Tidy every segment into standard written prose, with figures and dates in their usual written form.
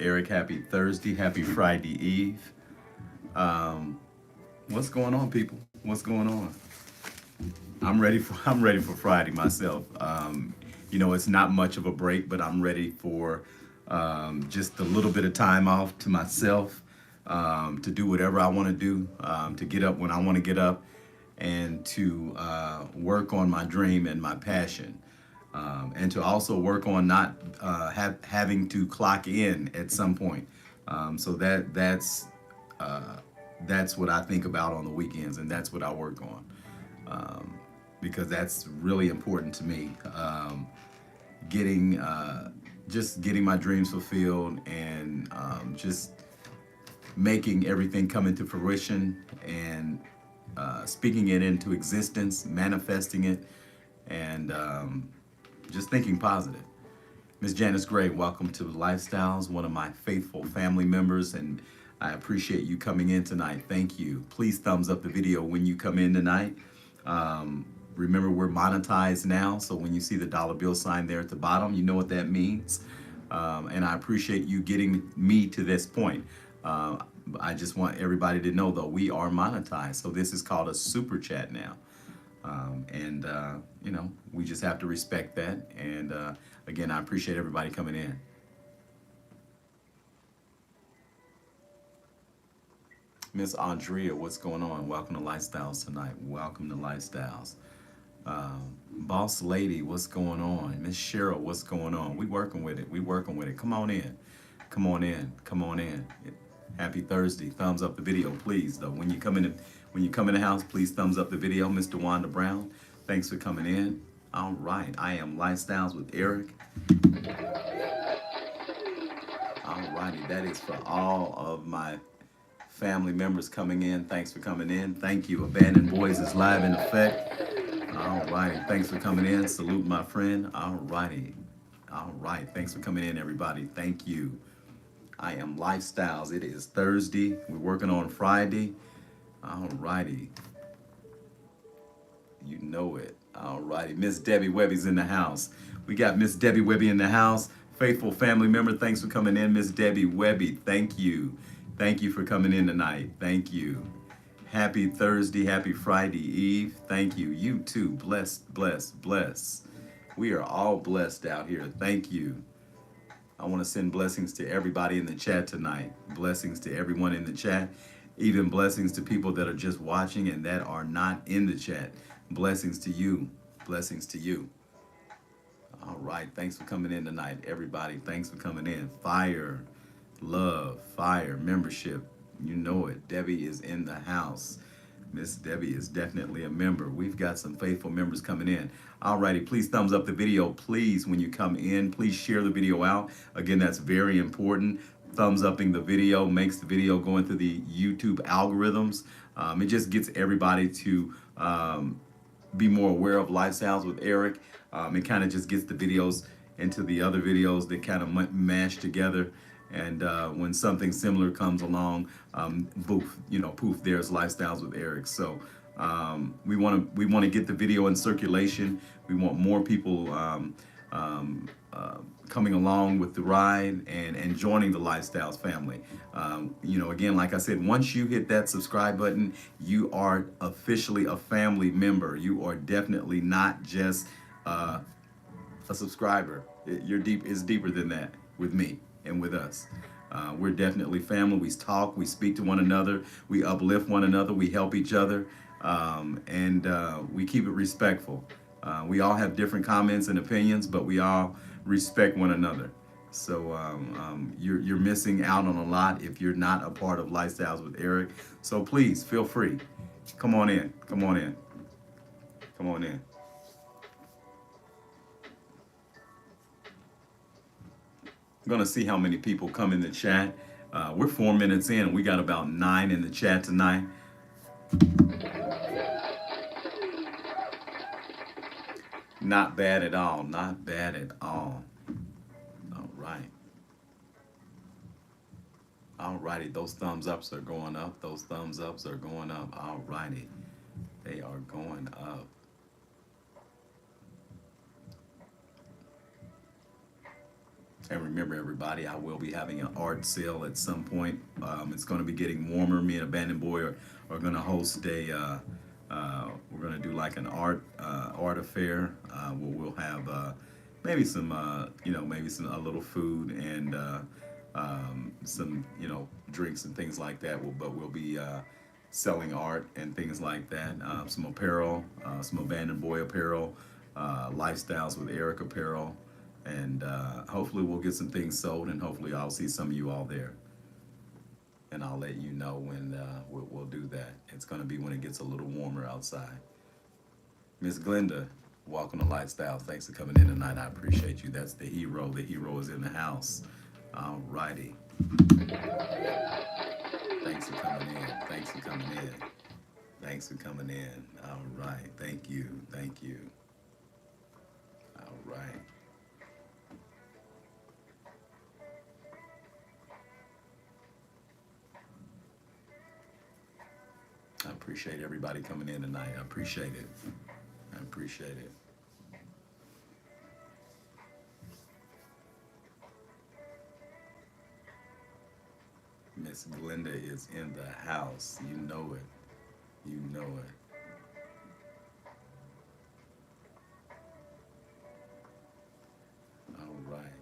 Eric. Happy Thursday. Happy Friday Eve. What's going on, people? What's going on? I'm ready for Friday myself. It's not much of a break, but I'm ready for just a little bit of time off to myself, to do whatever I want to do, to get up when I want to get up, and to work on my dream and my passion, and to also work on not having to clock in at some point. So that's what I think about on the weekends, and that's what I work on, because that's really important to me. Getting just getting my dreams fulfilled, and just making everything come into fruition, and speaking it into existence, manifesting it, and just thinking positive. Miss Janice Gray, welcome to Lifestyles, one of my faithful family members, and I appreciate you coming in tonight. Thank you. Please thumbs up the video when you come in tonight. Remember, we're monetized now, so when you see the dollar bill sign there at the bottom, you know what that means. And I appreciate you getting me to this point. I just want everybody to know, though, we are monetized, so this is called a super chat now. And we just have to respect that. And again, I appreciate everybody coming in. Miss Andrea, what's going on? Welcome to Lifestyles tonight. Welcome to Lifestyles. Boss Lady, what's going on? Miss Cheryl, what's going on? We working with it. We working with it. Come on in. Come on in. Come on in. Happy Thursday. Thumbs up the video, please. Though when you come in the house, please thumbs up the video. Mr. Wanda Brown, thanks for coming in. All right, I am Lifestyles with Eric. All righty, that is for all of my family members coming in. Thanks for coming in. Thank you. Abandoned Boys is live in effect. All righty, thanks for coming in. Salute my friend. All righty. All right, thanks for coming in, everybody. Thank you. I am Lifestyles. It is Thursday. We're working on Friday. All righty. You know it. All righty. Miss Debbie Webby's in the house. We got Miss Debbie Webby in the house. Faithful family member. Thanks for coming in, Miss Debbie Webby. Thank you. Thank you for coming in tonight. Thank you. Happy Thursday. Happy Friday Eve. Thank you. You too. Bless, bless, bless. We are all blessed out here. Thank you. I want to send blessings to everybody in the chat tonight. Blessings to everyone in the chat. Even blessings to people that are just watching and that are not in the chat. Blessings to you. Blessings to you. All right. Thanks for coming in tonight, everybody. Thanks for coming in. Fire, love, fire, membership. You know it. Debbie is in the house. Miss Debbie is definitely a member. We've got some faithful members coming in. All righty. Please thumbs up the video. Please, when you come in, please share the video out. Again, that's very important. Thumbs upping the video makes the video go into the YouTube algorithms. It just gets everybody to be more aware of Lifestyles with Eric. It kind of just gets the videos into the other videos that kind of mash together. And when something similar comes along, poof, there's Lifestyles with Eric. So we want to get the video in circulation. We want more people coming along with the ride and joining the Lifestyles family. Again, like I said, once you hit that subscribe button, you are officially a family member. You are definitely not just a subscriber. It's deeper than that with me and with us. We're definitely family. We talk, we speak to one another, we uplift one another, we help each other, and we keep it respectful. We all have different comments and opinions, but we all respect one another. So you're missing out on a lot if you're not a part of Lifestyles with Eric. So please feel free. Come on in. Come on in. Come on in. I'm going to see how many people come in the chat. We're 4 minutes in. We got about 9 in the chat tonight. Not bad at all. Not bad at all. All right. All righty. Those thumbs ups are going up. Those thumbs ups are going up. All righty. They are going up. And remember, everybody, I will be having an art sale at some point. It's going to be getting warmer. Me and Abandoned Boy are going to host we're going to do like an art affair. We'll have maybe some, maybe some a little food and some, drinks and things like that. But we'll be selling art and things like that. Some apparel, some Abandoned Boy apparel, Lifestyles with Eric apparel. And hopefully we'll get some things sold, and hopefully I'll see some of you all there. And I'll let you know when we'll do that. It's going to be when it gets a little warmer outside. Miss Glenda, welcome to Lifestyle. Thanks for coming in tonight. I appreciate you. That's the hero. The hero is in the house. All righty. Thanks for coming in. Thanks for coming in. Thanks for coming in. All right. Thank you. Thank you. All right. I appreciate everybody coming in tonight. I appreciate it. I appreciate it. Miss Glenda is in the house. You know it. You know it. All right.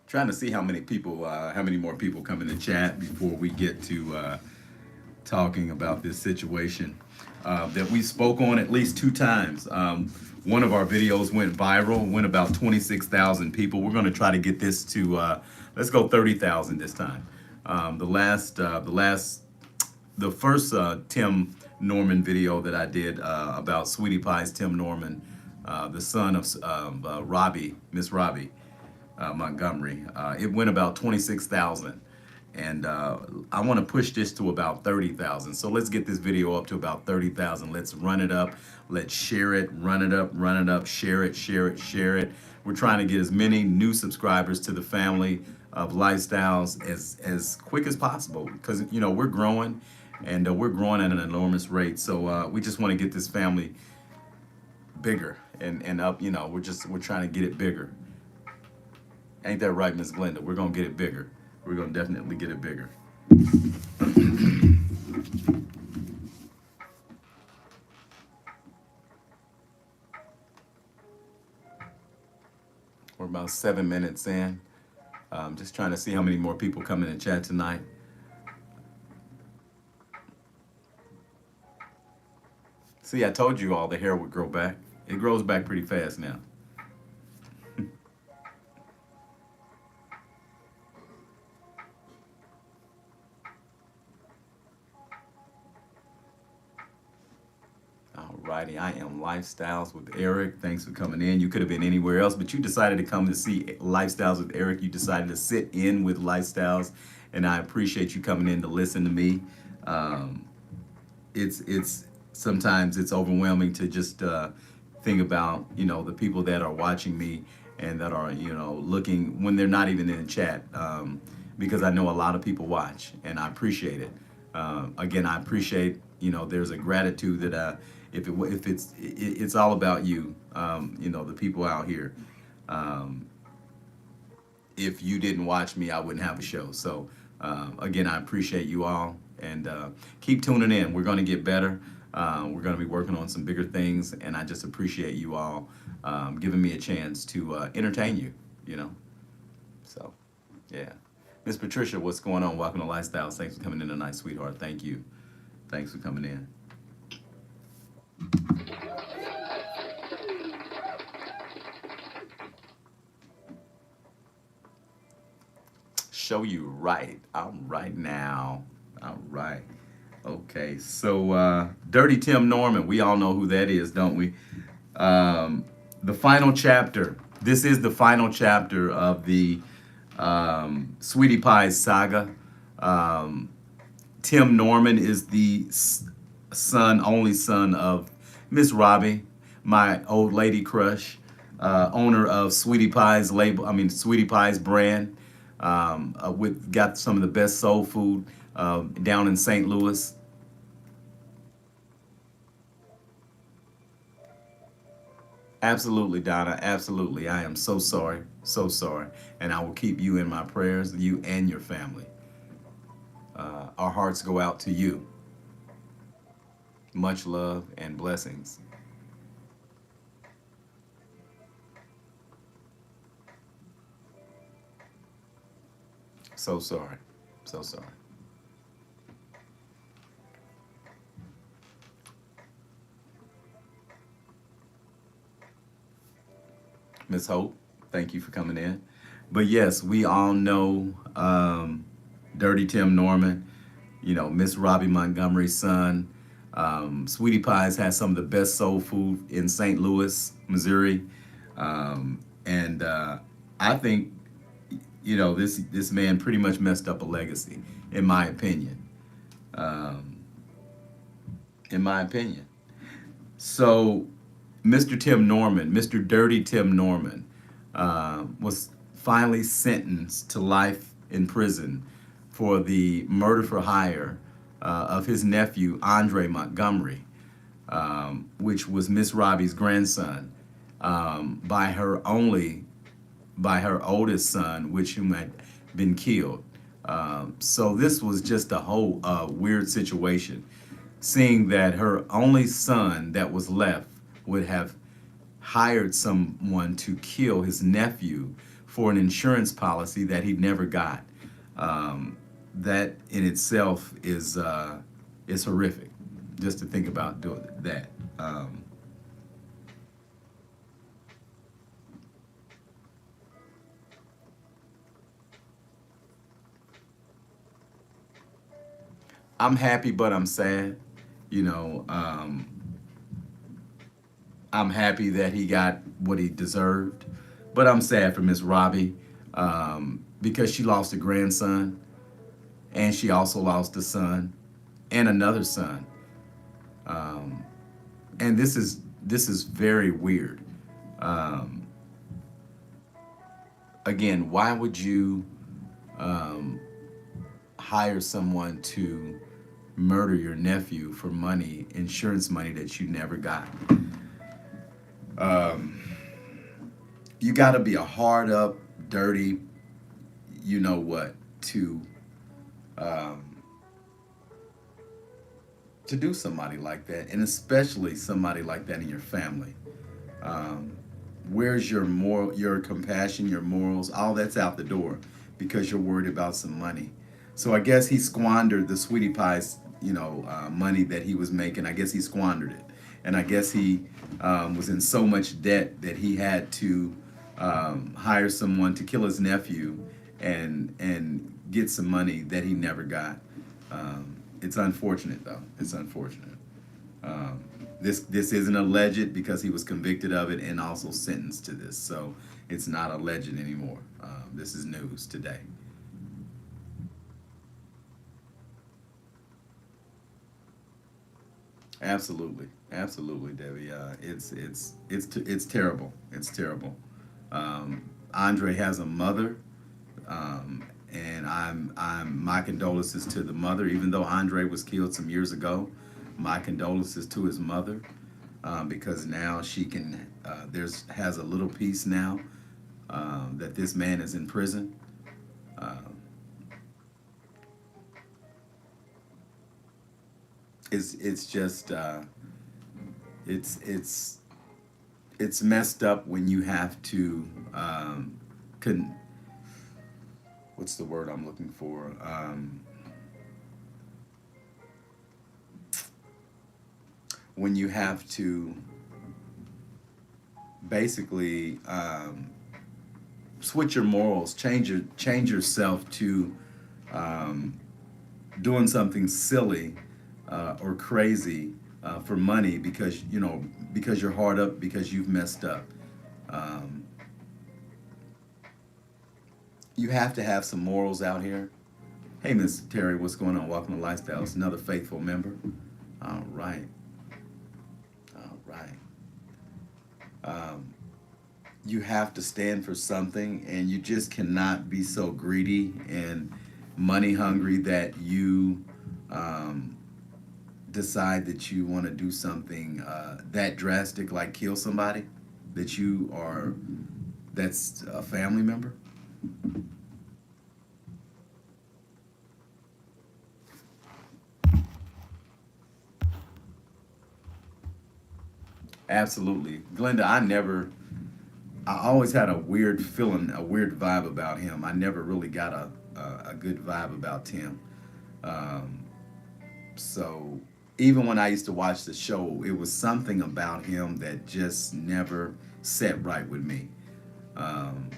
Trying to see how many people, how many more people come in the chat before we get to talking about this situation that we spoke on at least 2 times. One of our videos went viral, went about 26,000 people. We're going to try to get this to let's go 30,000 this time. The first Tim Norman video that I did about Sweetie Pie's Tim Norman, the son of Robbie, Miss Robbie Montgomery. It went about 26,000. And I want to push this to about 30,000. So let's get this video up to about 30,000. Let's run it up. Let's share it, run it up, share it, share it, share it. We're trying to get as many new subscribers to the family of Lifestyles as quick as possible, because, we're growing, and we're growing at an enormous rate. So we just want to get this family bigger and up. We're trying to get it bigger. Ain't that right, Miss Glenda? We're going to get it bigger. We're going to definitely get it bigger. We're about 7 minutes in. Just trying to see how many more people come in and chat tonight. See, I told you all the hair would grow back. It grows back pretty fast now. Alrighty, I am Lifestyles with Eric. Thanks for coming in. You could have been anywhere else, but you decided to come to see Lifestyles with Eric. You decided to sit in with Lifestyles, and I appreciate you coming in to listen to me. It's sometimes it's overwhelming to just think about the people that are watching me and that are looking when they're not even in the chat, because I know a lot of people watch, and I appreciate it. Again, I appreciate there's a gratitude that if it's all about you, the people out here. If you didn't watch me, I wouldn't have a show. So again, I appreciate you all, and keep tuning in. We're going to get better. We're going to be working on some bigger things, and I just appreciate you all giving me a chance to entertain you. So yeah. Miss Patricia, what's going on? Welcome to Lifestyles. Thanks for coming in tonight, sweetheart. Thank you. Thanks for coming in. Show you right. All right now. All right. Okay. So Dirty Tim Norman, we all know who that is, don't we? The final chapter. This is the final chapter of the Sweetie Pie's saga. Tim Norman is the only son of Miss Robbie, my old lady crush, owner of Sweetie Pie's Sweetie Pie's brand. Got some of the best soul food down in St. Louis. Absolutely, Donna. Absolutely. I am so sorry. So sorry. And I will keep you in my prayers, you and your family. Our hearts go out to you. Much love and blessings. So sorry. So sorry. Miss Hope, thank you for coming in. But yes, we all know Dirty Tim Norman, you know, Miss Robbie Montgomery's son. Sweetie Pies has some of the best soul food in St. Louis, Missouri. And I think, you know, this man pretty much messed up a legacy, in my opinion. Um, in my opinion. So, Mr. Tim Norman, Mr. Dirty Tim Norman, was finally sentenced to life in prison for the murder for hire of his nephew, Andre Montgomery, which was Miss Robbie's grandson, by by her oldest son, which whom had been killed. So this was just a whole weird situation, seeing that her only son that was left would have hired someone to kill his nephew for an insurance policy that he never got. That in itself is horrific, just to think about doing that. I'm happy, but I'm sad. You know, I'm happy that he got what he deserved, but I'm sad for Miss Robbie because she lost a grandson and she also lost a son and another son. Um, and this is very weird. Um, Again, why would you um, hire someone to murder your nephew for money, insurance money that you never got? Um, you got to be a hard up, dirty, you know what, um, to do somebody like that, and especially somebody like that in your family. Um, where's your your compassion, your morals? All that's out the door because you're worried about some money. So I guess he squandered the Sweetie Pie's, money that he was making. I guess he squandered it, and I guess he was in so much debt that he had to hire someone to kill his nephew and get some money that he never got. It's unfortunate, though. It's unfortunate. Um, this isn't alleged because he was convicted of it and also sentenced to this. So it's not alleged anymore. This is news today. Absolutely, absolutely, Debbie. It's terrible. It's terrible. Andre has a mother, and I'm my condolences to the mother. Even though Andre was killed some years ago, my condolences to his mother, because now she can there's has a little peace now that this man is in prison. Um, it's just it's it's it's messed up when you have to con- what's the word I'm looking for? When you have to basically switch your morals, change yourself to um, doing something silly or crazy for money because because you're hard up because you've messed up. Um, you have to have some morals out here. Hey, Miss Terry, what's going on? Welcome to Lifestyles. Another faithful member. All right, all right. Um, you have to stand for something, and you just cannot be so greedy and money hungry that you um, decide that you want to do something that drastic, like kill somebody. that you are, that's a family member? Absolutely. Glenda, I always had a weird feeling, a weird vibe about him. I never really got a good vibe about Tim. Um, so even when I used to watch the show, it was something about him that just never set right with me. Um,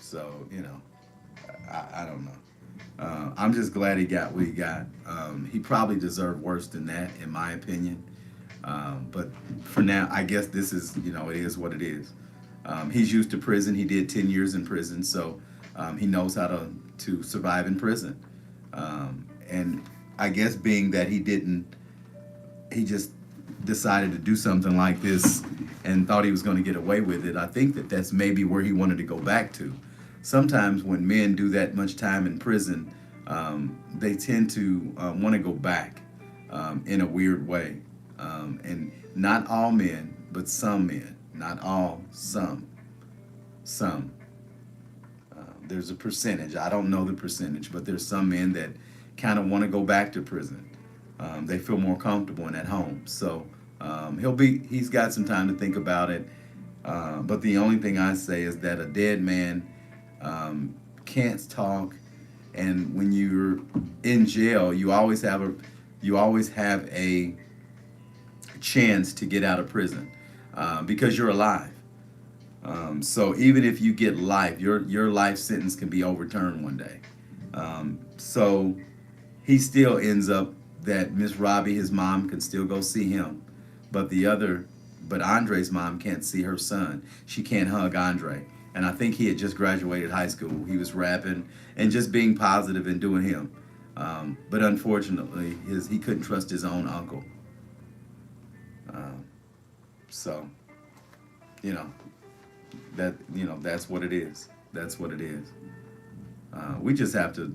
so, I don't know. I'm just glad he got what he got. He probably deserved worse than that, in my opinion. But for now, I guess this is, it is what it is. He's used to prison. He did 10 years in prison, so he knows how to survive in prison. And I guess being that he just decided to do something like this and thought he was going to get away with it. I think that that's maybe where he wanted to go back to. Sometimes when men do that much time in prison, they tend to want to go back in a weird way. And not all men, but some men. Not all, some. Some. There's a percentage. I don't know the percentage, but there's some men that kind of want to go back to prison. They feel more comfortable in at home. So he's got some time to think about it. But the only thing I say is that a dead man can't talk, and when you're in jail, you always have a chance to get out of prison because you're alive. So even if you get life, your life sentence can be overturned one day. So he still ends up that Miss Robbie, his mom, can still go see him, but but Andre's mom can't see her son. She can't hug Andre. And I think he had just graduated high school. He was rapping and just being positive and doing him. But unfortunately, he couldn't trust his own uncle. So, you know, that's what it is. That's what it is. We just have to,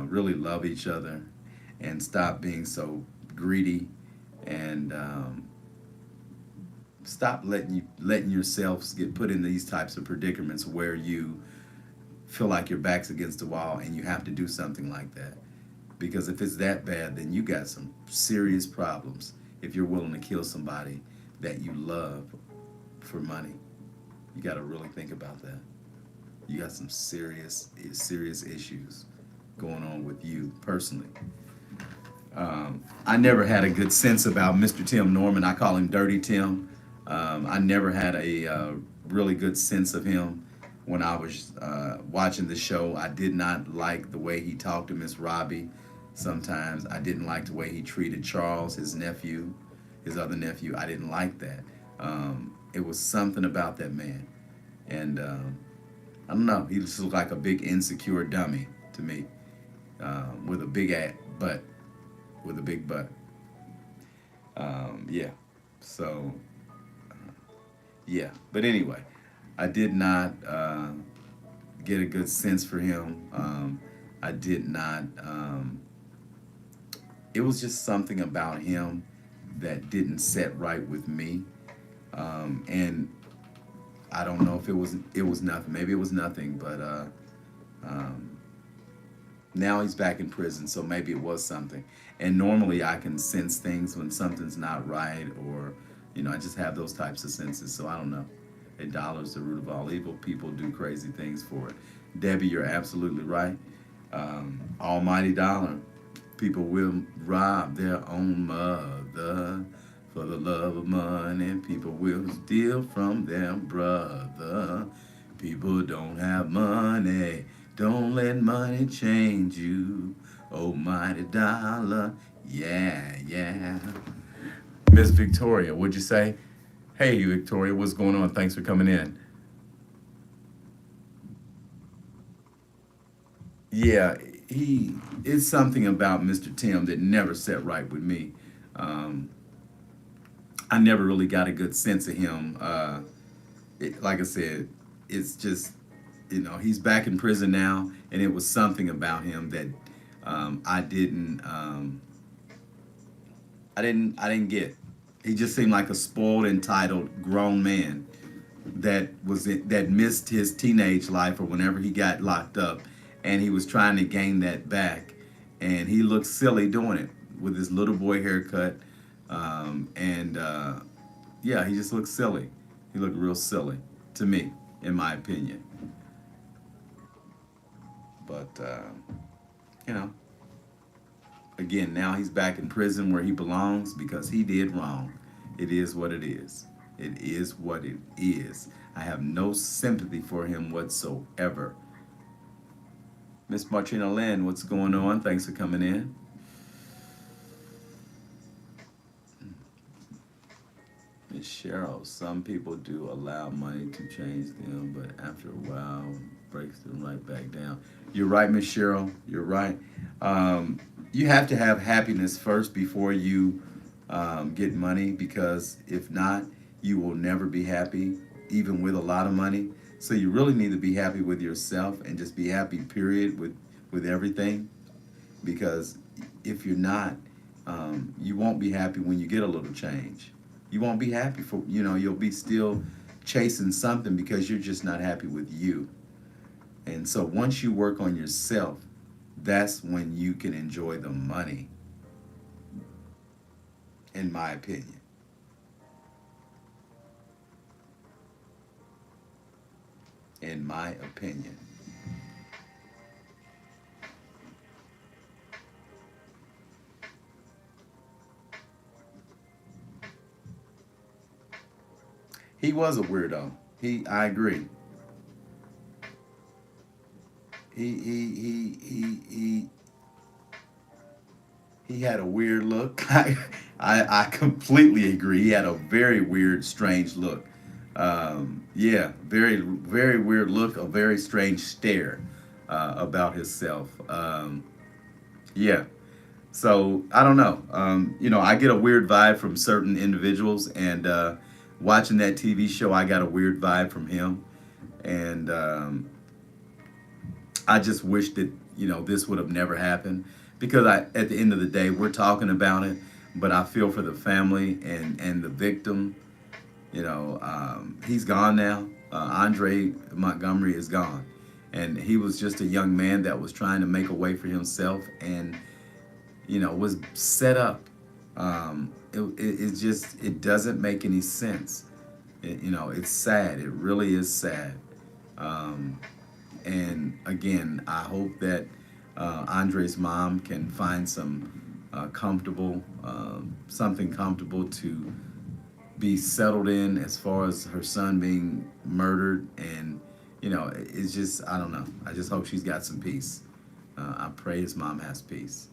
really love each other and stop being so greedy and stop letting yourselves get put in these types of predicaments where you feel like your back's against the wall and you have to do something like that. Because if it's that bad, then you got some serious problems if you're willing to kill somebody that you love for money. You got to really think about that. You got some serious issues going on with you personally. I never had a good sense about Mr. Tim Norman. I call him Dirty Tim. I never had a really good sense of him when I was watching the show. I did not like the way he talked to Miss Robbie. Sometimes I didn't like the way he treated Charles, his other nephew. I didn't like that. It was something about that man. And I don't know, he just looked like a big insecure dummy to me, with a big butt, with a big butt. Yeah, so, yeah. But anyway, I did not get a good sense for him. I did not, it was just something about him that didn't set right with me. And I don't know if it was nothing. Maybe it was nothing, but now he's back in prison, so maybe it was something. And normally I can sense things when something's not right, or I just have those types of senses. So I don't know. A dollar's the root of all evil. People do crazy things for it. Debbie, you're absolutely right. Almighty dollar. People will rob their own mother for the love of money. People will steal from their brother. People don't have money. Don't let money change you. Almighty dollar. Yeah, yeah. Miss Victoria, what'd you say? Hey, Victoria, what's going on? Thanks for coming in. Yeah, it's something about Mr. Tim that never set right with me. Um, I never really got a good sense of him. Like I said, it's just, he's back in prison now, and it was something about him that I didn't get. He just seemed like a spoiled, entitled, grown man that missed his teenage life or whenever he got locked up, and he was trying to gain that back, and he looked silly doing it with his little boy haircut, and yeah, he just looked silly. He looked real silly to me, in my opinion. But you know, again, now he's back in prison where he belongs because he did wrong. It is what it is. It is what it is. I have no sympathy for him whatsoever. Miss Martina Lynn, what's going on? Thanks for coming in. Miss Cheryl, some people do allow money to change them, but after a while, breaks them right back down. You're right, Miss Cheryl. You're right. You have to have happiness first before you get money, because if not, you will never be happy, even with a lot of money. So you really need to be happy with yourself and just be happy, period, with everything. Because if you're not, you won't be happy when you get a little change. You won't be happy for, you'll be still chasing something because you're just not happy with you. And so once you work on yourself, that's when you can enjoy the money, in my opinion. In my opinion. He was a weirdo. I agree. He he had a weird look. I completely agree. He had a very weird, strange look. Yeah, very weird look, a very strange stare about himself. Yeah. So I don't know. I get a weird vibe from certain individuals, and watching that TV show, I got a weird vibe from him, and I just wish that this would have never happened, because at the end of the day, we're talking about it, but I feel for the family and the victim. He's gone now. Andre Montgomery is gone, and he was just a young man that was trying to make a way for himself, and was set up. It doesn't make any sense. It's sad. It really is sad. And again, I hope that Andre's mom can find some something comfortable to be settled in, as far as her son being murdered. And it's just, I don't know. I just hope she's got some peace. I pray his mom has peace,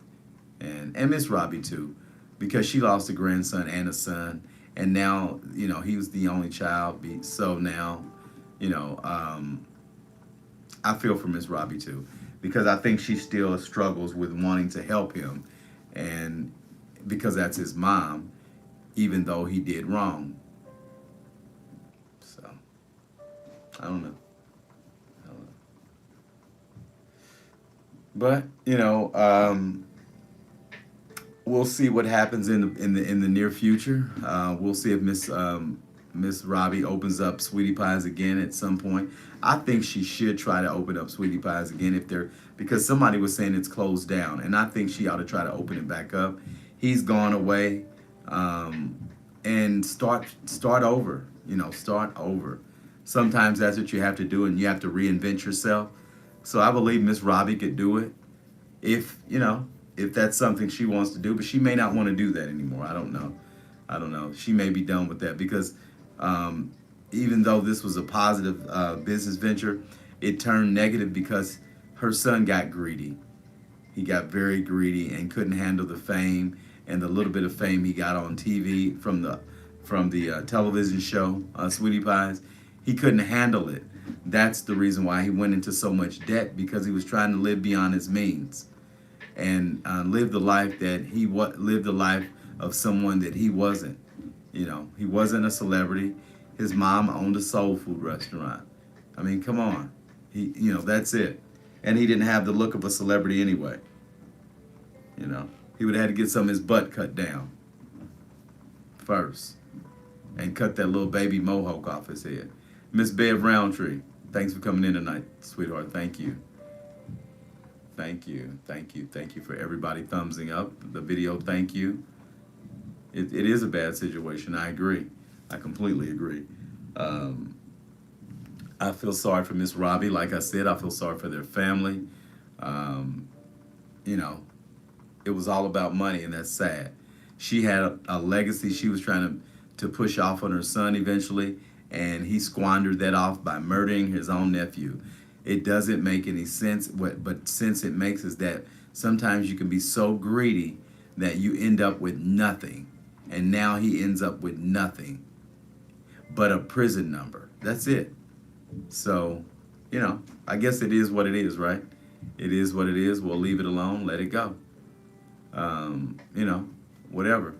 and Miss Robbie too, because she lost a grandson and a son, and now he was the only child. So now, I feel for Miss Robbie too, because I think she still struggles with wanting to help him, and because that's his mom, even though he did wrong. So I don't know. I don't know. But we'll see what happens in the near future. We'll see if Miss Robbie opens up Sweetie Pies again at some point. I think she should try to open up Sweetie Pies again, because somebody was saying it's closed down, and I think she ought to try to open it back up. He's gone away, and start over. Start over. Sometimes that's what you have to do, and you have to reinvent yourself. So I believe Miss Robbie could do it, if that's something she wants to do. But she may not want to do that anymore. I don't know. She may be done with that, because even though this was a positive business venture, it turned negative because her son got greedy. He got very greedy and couldn't handle the fame, and the little bit of fame he got on TV from the television show Sweetie Pies. He couldn't handle it. That's the reason why he went into so much debt, because he was trying to live beyond his means, and live the life lived the life of someone that he wasn't. He wasn't a celebrity. His mom owned a soul food restaurant. I mean, come on. That's it. And he didn't have the look of a celebrity anyway. He would have had to get some of his butt cut down first and cut that little baby mohawk off his head. Miss Bev Roundtree, thanks for coming in tonight, sweetheart. Thank you. Thank you. Thank you. Thank you for everybody thumbsing up the video. Thank you. It is a bad situation. I agree. I completely agree. I feel sorry for Miss Robbie. Like I said, I feel sorry for their family. You know, it was all about money, and that's sad. She had a legacy she was trying to push off on her son eventually, and he squandered that off by murdering his own nephew. It doesn't make any sense, but sense it makes is that sometimes you can be so greedy that you end up with nothing. And now he ends up with nothing but a prison number. That's it. So, you know, I guess it is what it is, right? It is what it is. We'll leave it alone. Let it go. You know, whatever.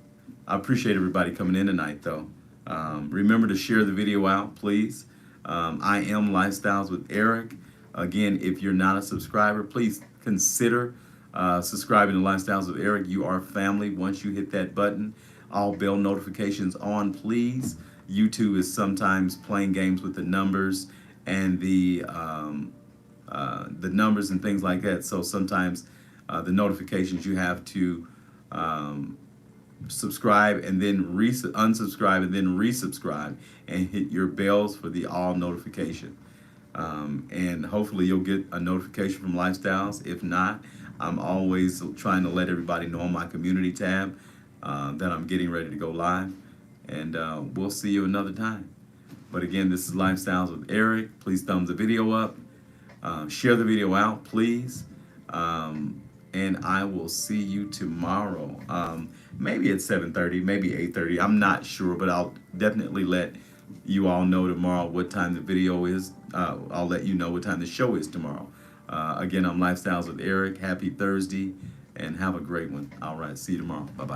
I appreciate everybody coming in tonight, though. Remember to share the video out, please. I am Lifestyles with Eric. Again, if you're not a subscriber, please consider subscribing to Lifestyles with Eric. You are family once you hit that button. All bell notifications on, please. YouTube is sometimes playing games with the numbers and the numbers and things like that. So sometimes the notifications you have to subscribe and then unsubscribe and then resubscribe and hit your bells for the all notification. And hopefully you'll get a notification from Lifestyles. If not, I'm always trying to let everybody know on my community tab that I'm getting ready to go live. And we'll see you another time. But again, this is Lifestyles with Eric. Please thumbs the video up. Share the video out, please. And I will see you tomorrow. Maybe at 7:30, maybe 8:30. I'm not sure, but I'll definitely let you all know tomorrow what time the video is. I'll let you know what time the show is tomorrow. Again, I'm Lifestyles with Eric. Happy Thursday, and have a great one. All right, see you tomorrow. Bye-bye.